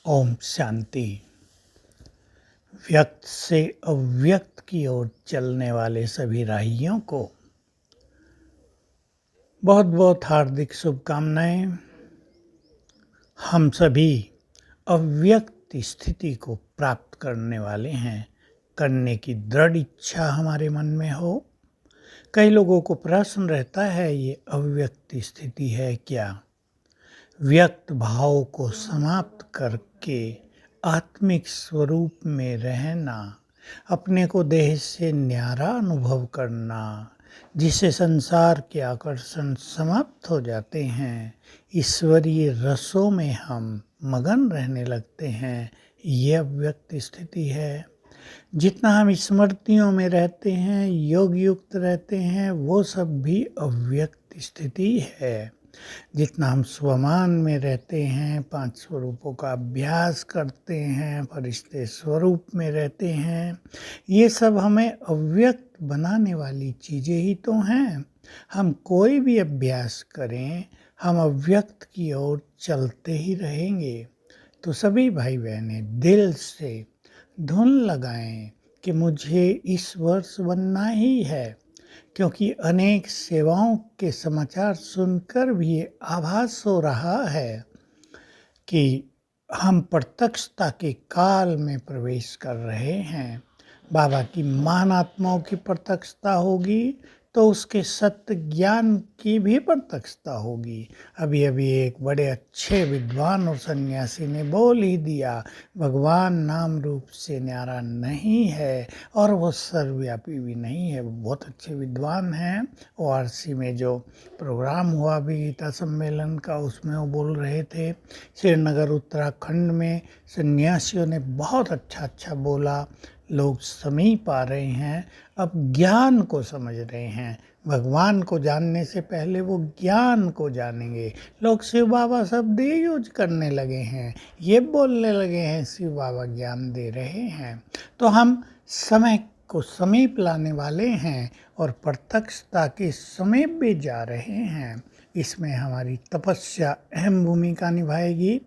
ओम शांति। व्यक्त से अव्यक्त की ओर चलने वाले सभी राहियों को बहुत बहुत हार्दिक शुभकामनाएं। हम सभी अव्यक्त स्थिति को प्राप्त करने वाले हैं, करने की दृढ़ इच्छा हमारे मन में हो। कई लोगों को प्रश्न रहता है, ये अव्यक्त स्थिति है क्या? व्यक्त भाव को समाप्त करके आत्मिक स्वरूप में रहना, अपने को देह से न्यारा अनुभव करना, जिससे संसार के आकर्षण समाप्त हो जाते हैं, ईश्वरीय रसों में हम मगन रहने लगते हैं, ये अव्यक्त स्थिति है। जितना हम स्मृतियों में रहते हैं, योग युक्त रहते हैं, वो सब भी अव्यक्त स्थिति है। जितना हम स्वमान में रहते हैं, 5 स्वरूपों का अभ्यास करते हैं, फरिश्ते स्वरूप में रहते हैं, ये सब हमें अव्यक्त बनाने वाली चीज़ें ही तो हैं। हम कोई भी अभ्यास करें, हम अव्यक्त की ओर चलते ही रहेंगे। तो सभी भाई बहनें दिल से धुन लगाएं कि मुझे इस वर्ष बनना ही है, क्योंकि अनेक सेवाओं के समाचार सुनकर भी आभास हो रहा है कि हम प्रत्यक्षता के काल में प्रवेश कर रहे हैं। बाबा की महान आत्माओं की प्रत्यक्षता होगी तो उसके सत्य ज्ञान की भी प्रत्यक्षता होगी। अभी अभी एक बड़े अच्छे विद्वान और सन्यासी ने बोल ही दिया, भगवान नाम रूप से न्यारा नहीं है और वो सर्वव्यापी भी नहीं है। वो बहुत अच्छे विद्वान हैं। ORC में जो प्रोग्राम हुआ भी गीता सम्मेलन का, उसमें वो बोल रहे थे। श्रीनगर उत्तराखंड में सन्यासियों ने बहुत अच्छा बोला। लोग समीप आ रहे हैं, अब ज्ञान को समझ रहे हैं। भगवान को जानने से पहले वो ज्ञान को जानेंगे। लोग शिव बाबा शब्द यूज करने लगे हैं, ये बोलने लगे हैं शिव बाबा ज्ञान दे रहे हैं। तो हम समय को समीप लाने वाले हैं और प्रत्यक्षता के समीप भी जा रहे हैं। इसमें हमारी तपस्या अहम भूमिका निभाएगी।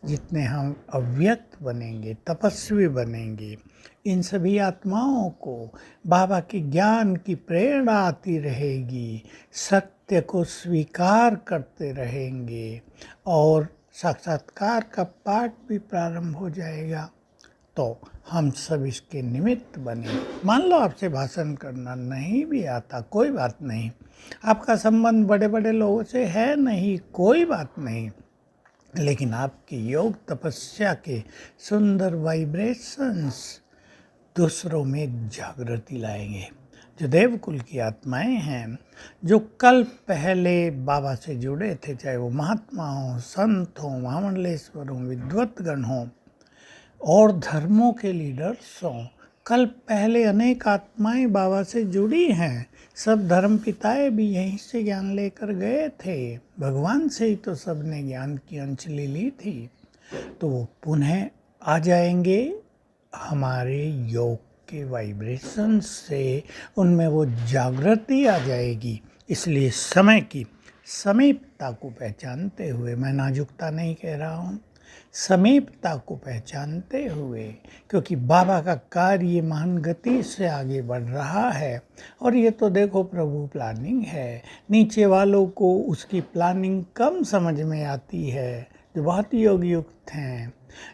जितने हम अव्यक्त बनेंगे, तपस्वी बनेंगे, इन सभी आत्माओं को बाबा के ज्ञान की प्रेरणा आती रहेगी, सत्य को स्वीकार करते रहेंगे और साक्षात्कार का पाठ भी प्रारंभ हो जाएगा। तो हम सब इसके निमित्त बने। मान लो आपसे भाषण करना नहीं भी आता, कोई बात नहीं। आपका संबंध बड़े बड़े लोगों से है नहीं, कोई बात नहीं। लेकिन आपकी योग तपस्या के सुंदर वाइब्रेशंस दूसरों में जागृति लाएंगे। जो देवकुल की आत्माएं हैं, जो कल पहले बाबा से जुड़े थे, चाहे वो महात्मा हों, संत हों, महामंडलेश्वर हों, विद्वतगण हों और धर्मों के लीडर्स हों, कल पहले अनेक आत्माएं बाबा से जुड़ी हैं। सब धर्म पिताएं भी यहीं से ज्ञान लेकर गए थे। भगवान से ही तो सबने ज्ञान की अंजलि ली थी। तो वो पुनः आ जाएंगे हमारे योग के वाइब्रेशन से, उनमें वो जागृति आ जाएगी। इसलिए समय की समीपता को पहचानते हुए, मैं नाजुकता नहीं कह रहा हूँ, समीपता को पहचानते हुए, क्योंकि बाबा का कार्य महान गति से आगे बढ़ रहा है। और ये तो देखो प्रभु प्लानिंग है, नीचे वालों को उसकी प्लानिंग कम समझ में आती है। जो बहुत योग युक्त हैं,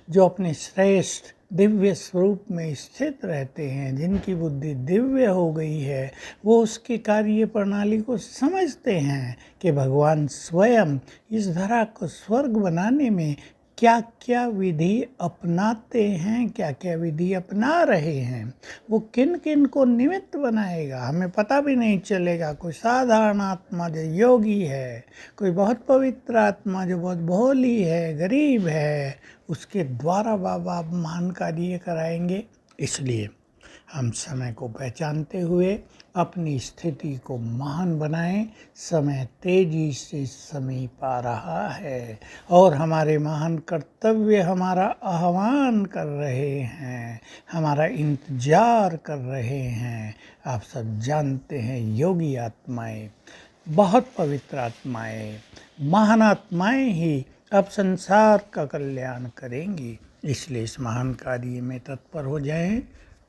जो अपने श्रेष्ठ दिव्य स्वरूप में स्थित रहते हैं, जिनकी बुद्धि दिव्य हो गई है, वो उसकी कार्य प्रणाली को समझते हैं कि भगवान स्वयं इस धरा को स्वर्ग बनाने में क्या क्या विधि अपनाते हैं, क्या क्या विधि अपना रहे हैं, वो किन किन को निमित्त बनाएगा, हमें पता भी नहीं चलेगा। कोई साधारण आत्मा जो योगी है, कोई बहुत पवित्र आत्मा जो बहुत भोली है, गरीब है, उसके द्वारा बाबा महान कार्य कराएंगे। इसलिए हम समय को पहचानते हुए अपनी स्थिति को महान बनाएं। समय तेजी से समीप आ रहा है और हमारे महान कर्तव्य हमारा आह्वान कर रहे हैं, हमारा इंतजार कर रहे हैं। आप सब जानते हैं, योगी आत्माएं, बहुत पवित्र आत्माएं, महान आत्माएं ही अब संसार का कल्याण करेंगी। इसलिए इस महान कार्य में तत्पर हो जाएं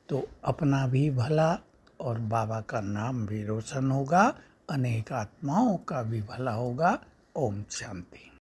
तो अपना भी भला और बाबा का नाम भी रोशन होगा, अनेक आत्माओं का भी भला होगा। ओम शांति।